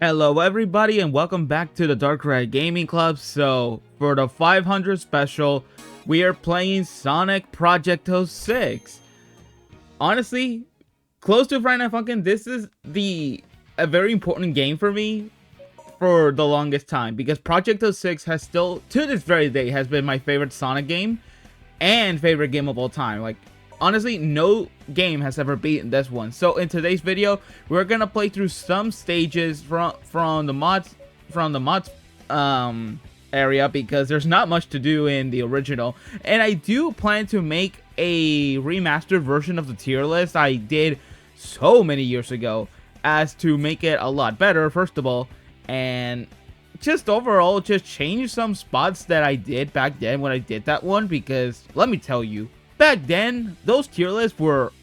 Hello everybody and welcome back to the Dark Red Gaming Club. So for the 500 special, we are playing Sonic Project 06. Honestly, close to Friday Night Funkin', this is a very important game for me for the longest time, because Project 06 has still, to this very day, has been my favorite Sonic game and favorite game of all time. Like, honestly, no game has ever beaten this one. So in today's video, we're gonna play through some stages from the mods area, because there's not much to do in the original. And I do plan to make a remastered version of the tier list I did so many years ago, as to make it a lot better, first of all, and just overall just change some spots that I did back then when I did that one. Because let me tell you, back then those tier lists were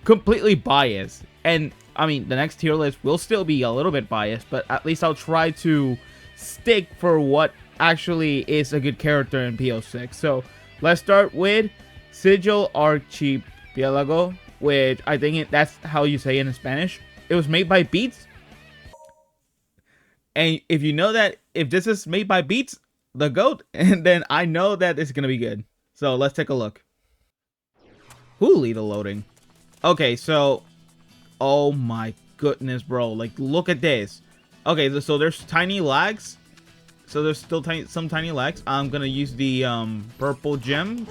completely biased, and I mean the next tier list will still be a little bit biased, but at least I'll try to stick for what actually is a good character in P-06. So let's start with Sigil Archipelago, which I think that's how you say it in Spanish. It was made by Beats, and if you know that if this is made by Beats, the GOAT, and then I know that it's gonna be good. So let's take a look. Holy, the loading. Okay, so oh my goodness, bro, like look at this. Okay, so there's tiny lags. So there's still some tiny lags. I'm gonna use the purple gem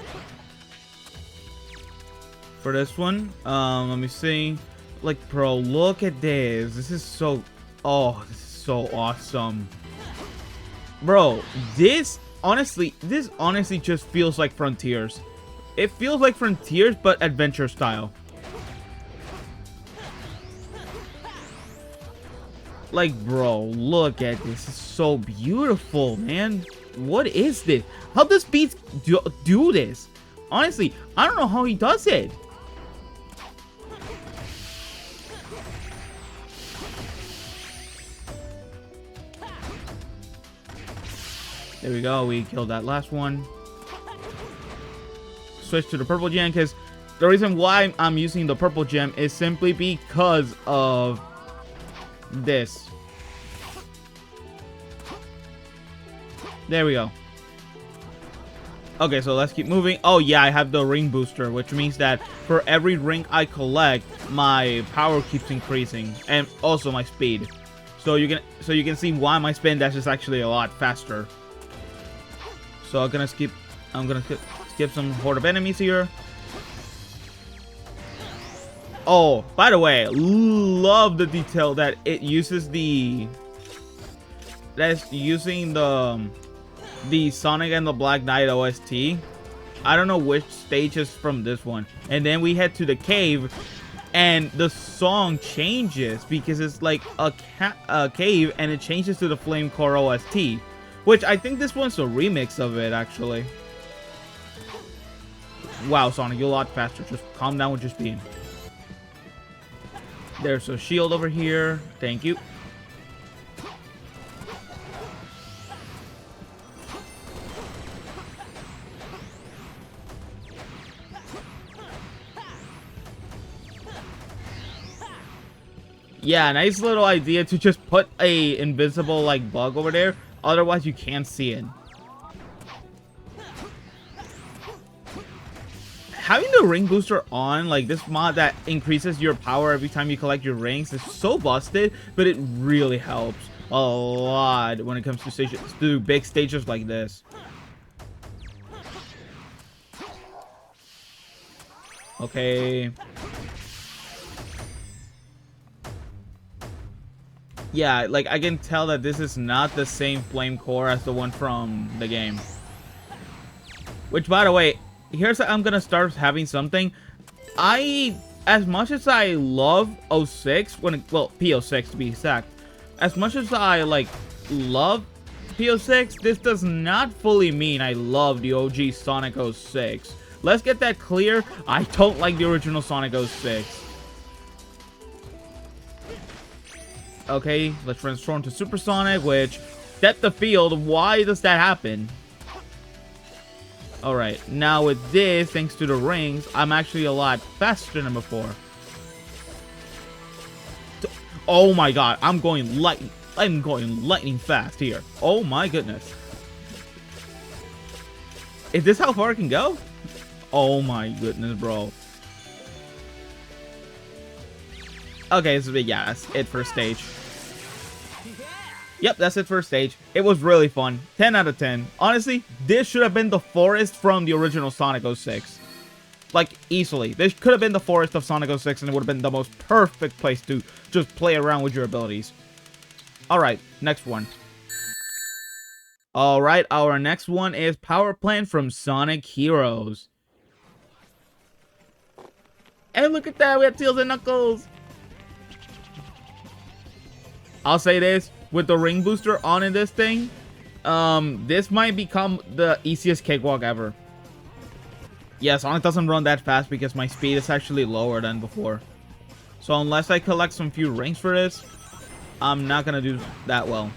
for this one. Let me see. Like, bro, look at this. This is so, oh, this is so awesome, bro. This honestly just feels like Frontiers. It feels like Frontiers, but adventure style. Like, bro, look at this. It's so beautiful, man. What is this? How does Beats do this? Honestly, I don't know how he does it. There we go. We killed that last one. Switch to the purple gem, because the reason why I'm using the purple gem is simply because of this. There we go. Okay, so let's keep moving. Oh yeah, I have the ring booster, which means that for every ring I collect, my power keeps increasing, and also my speed. So you can see why my spin dash is actually a lot faster. So I'm gonna skip some horde of enemies here. Oh, by the way, love the detail that it uses that's using the Sonic and the Black Knight OST. I don't know which stage is from this one. And then we head to the cave, and the song changes because it's like a cave, and it changes to the Flame Core OST, which I think this one's a remix of it, actually. Wow, Sonic, you're a lot faster. Just calm down with your speed. There's a shield over here. Thank you. Yeah, nice little idea to just put a invisible like bug over there. Otherwise, you can't see it. Having the ring booster on, like this mod that increases your power every time you collect your rings, is so busted, but it really helps a lot when it comes to big stages like this. Okay. Yeah, like I can tell that this is not the same flame core as the one from the game. Which, by the way, I'm gonna start having something. As much as I love 06, well, P-06 to be exact, as much as I like love P-06, this does not fully mean I love the OG Sonic 06. Let's get that clear. I don't like the original Sonic 06. Okay, let's transform to Supersonic, which depth of field. Why does that happen? Alright, now with this, thanks to the rings, I'm actually a lot faster than before. Oh my god, I'm going lightning fast here. Oh my goodness. Is this how far I can go? Oh my goodness, bro. Okay, so yeah, that's it for stage. Yep, that's it for stage. It was really fun. 10 out of 10. Honestly, this should have been the forest from the original Sonic 06. Like, easily. This could have been the forest of Sonic 06, and it would have been the most perfect place to just play around with your abilities. Alright, next one. Alright, our next one is Power Plant from Sonic Heroes. And look at that, we have Tails and Knuckles. I'll say this, with the ring booster on in this thing, this might become the easiest cakewalk ever. Yeah, Sonic doesn't run that fast because my speed is actually lower than before. So unless I collect some few rings for this, I'm not gonna do that well.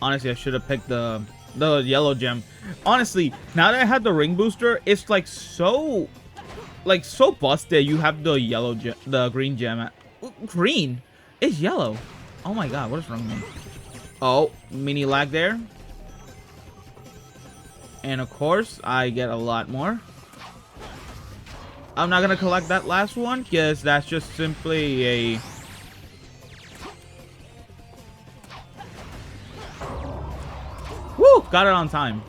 Honestly, I should have picked the yellow gem. Honestly, now that I have the ring booster, it's like so busted. You have the yellow gem, the green gem. Green? It's yellow. Oh my god, what is wrong with me? Oh, mini lag there. And of course, I get a lot more. I'm not gonna collect that last one because that's just simply a... Woo! Got it on time.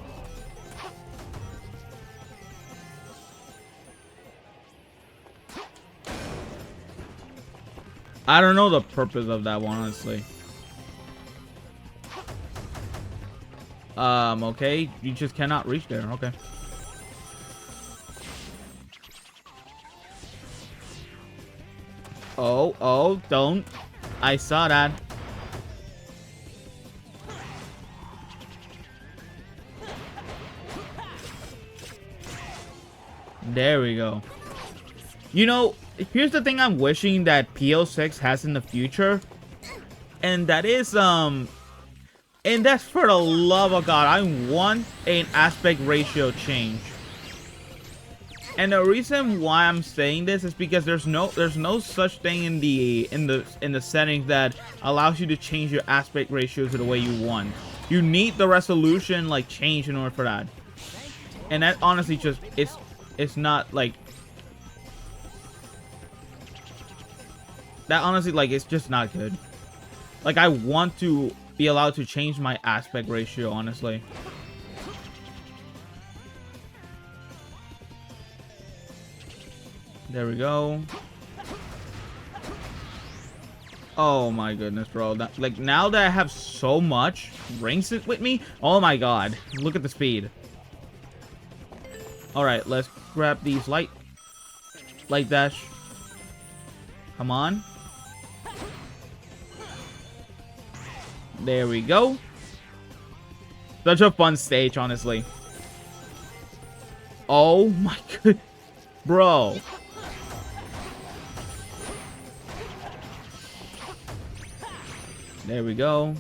I don't know the purpose of that one, honestly. Okay. You just cannot reach there. Okay. Oh, don't. I saw that. There we go. You know, here's the thing I'm wishing that P-06 has in the future. And that is, and that's for the love of God, I want an aspect ratio change. And the reason why I'm saying this is because there's no such thing in the settings that allows you to change your aspect ratio to the way you want. You need the resolution like changed in order for that. And that honestly just it's not like that honestly like it's just not good. Like I want to be allowed to change my aspect ratio, honestly. There we go. Oh my goodness, bro. That, like, now that I have so much rings with me, oh my god. Look at the speed. Alright, let's grab these light dash. Come on. There we go. Such a fun stage, honestly. Oh my god. Bro. There we go.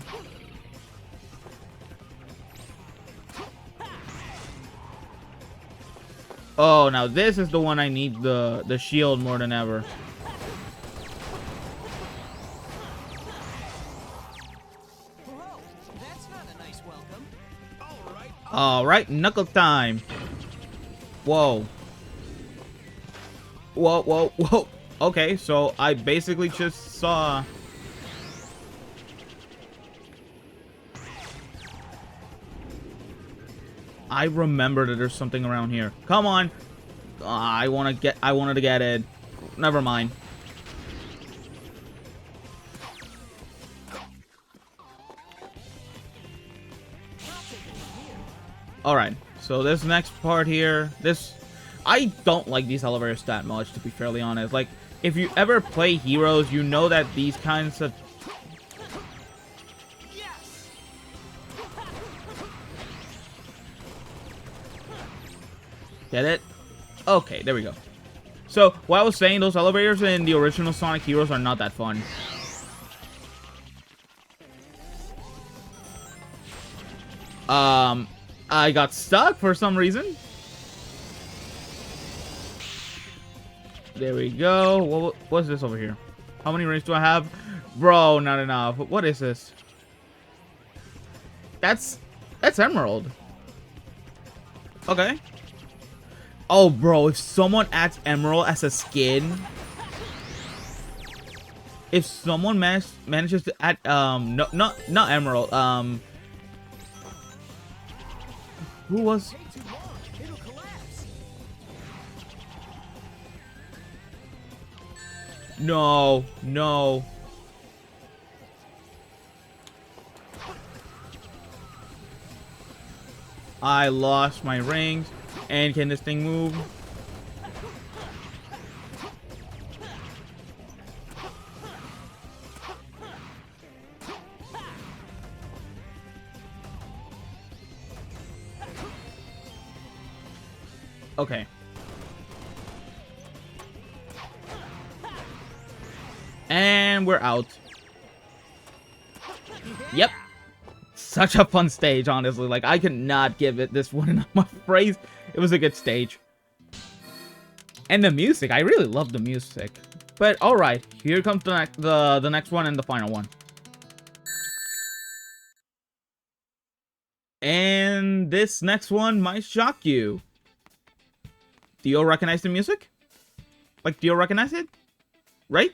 Oh, now this is the one I need the shield more than ever. All right, knuckle time. Whoa. Whoa, whoa, whoa. Okay, so I basically just saw... I remember that there's something around here. Come on. I wanted to get it. Never mind. Alright, so this next part here, I don't like these elevators that much, to be fairly honest. Like, if you ever play Heroes, you know that these kinds of... Get it? Okay, there we go. So, what I was saying, those elevators in the original Sonic Heroes are not that fun. I got stuck for some reason. There we go. What's this over here? How many rings do I have? Bro, not enough. What is this? That's emerald. Okay. Oh, bro, if someone adds emerald as a skin, if someone manages to add no, not emerald, who was? No, no. I lost my rings. And can this thing move? Okay. And we're out. Yep. Such a fun stage, honestly. Like, I could not give it this one enough praise. It was a good stage. And the music, I really love the music. But alright, here comes the next one and the final one. And this next one might shock you. Do you all recognize the music? Like, do you all recognize it? Right?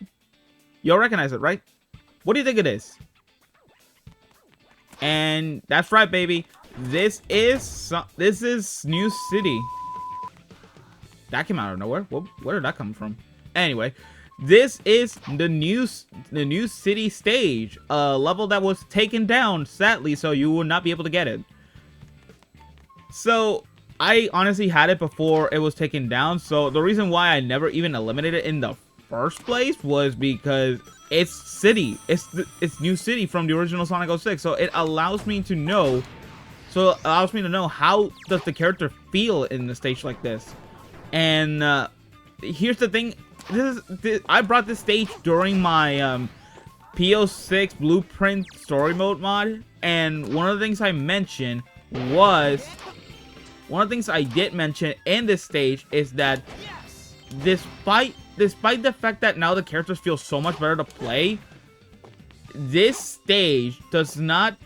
You all recognize it, right? What do you think it is? And that's right, baby. This is New City. That came out of nowhere. Where did that come from? Anyway, this is the new city stage, a level that was taken down, sadly, so you will not be able to get it. So I honestly had it before it was taken down. So the reason why I never even eliminated it in the first place was because it's city. It's New City from the original Sonic 06. So it allows me to know. So it allows me to know how does the character feel in the stage like this. And here's the thing. I brought this stage during my P-06 Blueprint Story Mode mod, and one of the things I mentioned was I did mention in this stage is that despite the fact that now the characters feel so much better to play, this stage does not,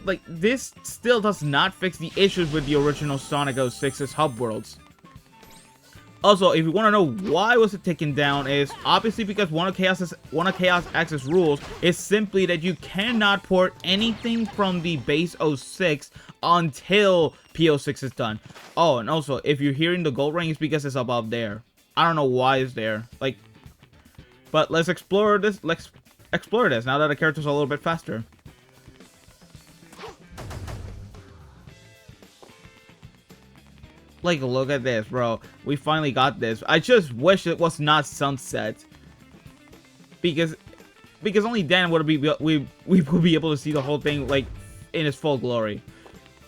like, this still does not fix the issues with the original Sonic 06's hub worlds. Also, if you want to know why was it taken down, is obviously because one of Chaos X's rules is simply that you cannot port anything from the base 06 until P-06 is done. Oh, and also, if you're hearing the gold ring, it's because it's above there. I don't know why it's there. Like, but let's explore this. Let's explore this now that the character's a little bit faster. Like, look at this, bro. We finally got this. I just wish it was not sunset. Because only then would we would be able to see the whole thing, like, in its full glory.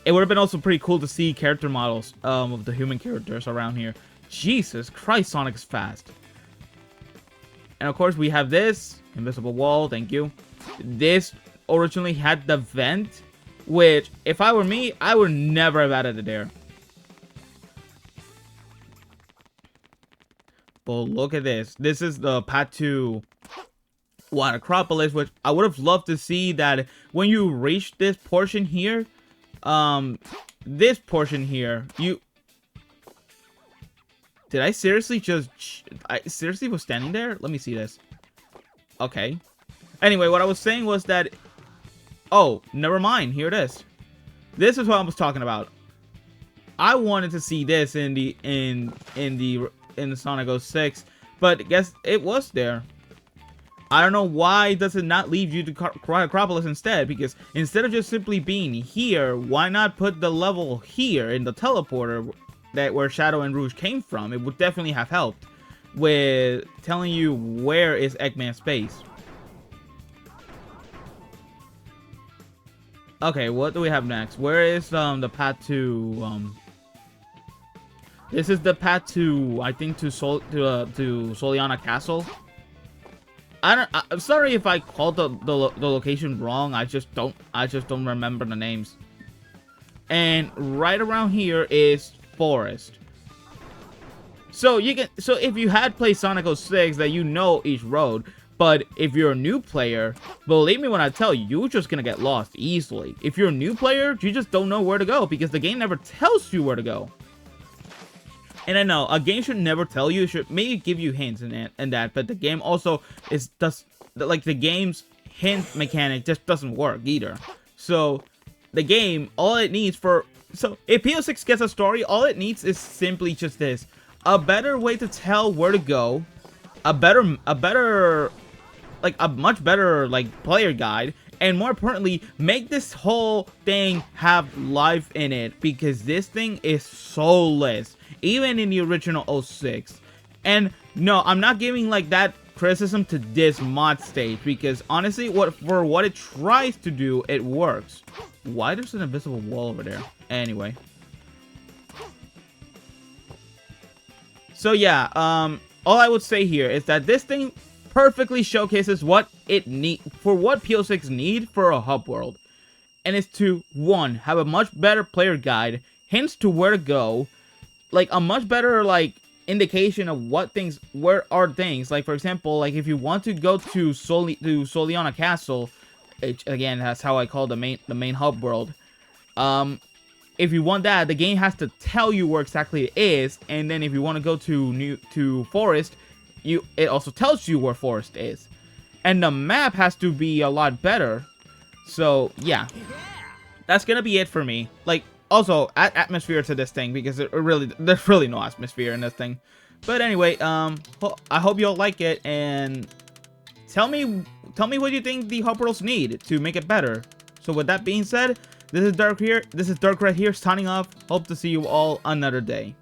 It would have been also pretty cool to see character models of the human characters around here. Jesus Christ, Sonic is fast. And of course we have this invisible wall, thank you. This originally had the vent, which if I were me, I would never have added it there. But look at this. This is the path to Water Acropolis, which I would have loved to see that when you reach this portion here, you... Did I seriously just... I seriously was standing there? Let me see this. Okay. Anyway, what I was saying was that... Oh, never mind. Here it is. This is what I was talking about. I wanted to see this in the Sonic 06, but guess it was there. I don't know why does it not leave you to Acropolis instead, because instead of just simply being here, why not put the level here in the teleporter where Shadow and Rouge came from? It would definitely have helped with telling you where is Eggman's base. Okay, what do we have next? Where is the path to this is the path to, I think, to Soliana Castle. I'm sorry if I called the location wrong. I just don't remember the names. And right around here is Forest. So if you had played Sonic 06, that you know each road. But if you're a new player, believe me when I tell you, you're just gonna get lost easily. If you're a new player, you just don't know where to go because the game never tells you where to go. And I know a game should never tell you; it should maybe give you hints and that. But the game also like the game's hint mechanic just doesn't work either. So the game, all it needs if P-06 gets a story, all it needs is simply just this: a better way to tell where to go, a much better like player guide, and more importantly, make this whole thing have life in it, because this thing is soulless, even in the original 06. And no, I'm not giving like that criticism to this mod stage, because honestly, for what it tries to do, it works. Why there's an invisible wall over there? Anyway. So yeah, all I would say here is that this thing perfectly showcases what P-06 need for a hub world. And it's to, 1, have a much better player guide, hints to where to go, like a much better like indication of where are things. Like for example, like if you want to go to Soliana Castle, which again, that's how I call the main hub world. If you want that, the game has to tell you where exactly it is, and then if you want to go to Forest, it also tells you where Forest is. And the map has to be a lot better. So yeah, that's gonna be it for me. Like, also add atmosphere to this thing, because there's really no atmosphere in this thing. But anyway, I hope you all like it, and tell me what you think the hub worlds need to make it better. So with that being said, this is Dark Red here signing off. Hope to see you all another day.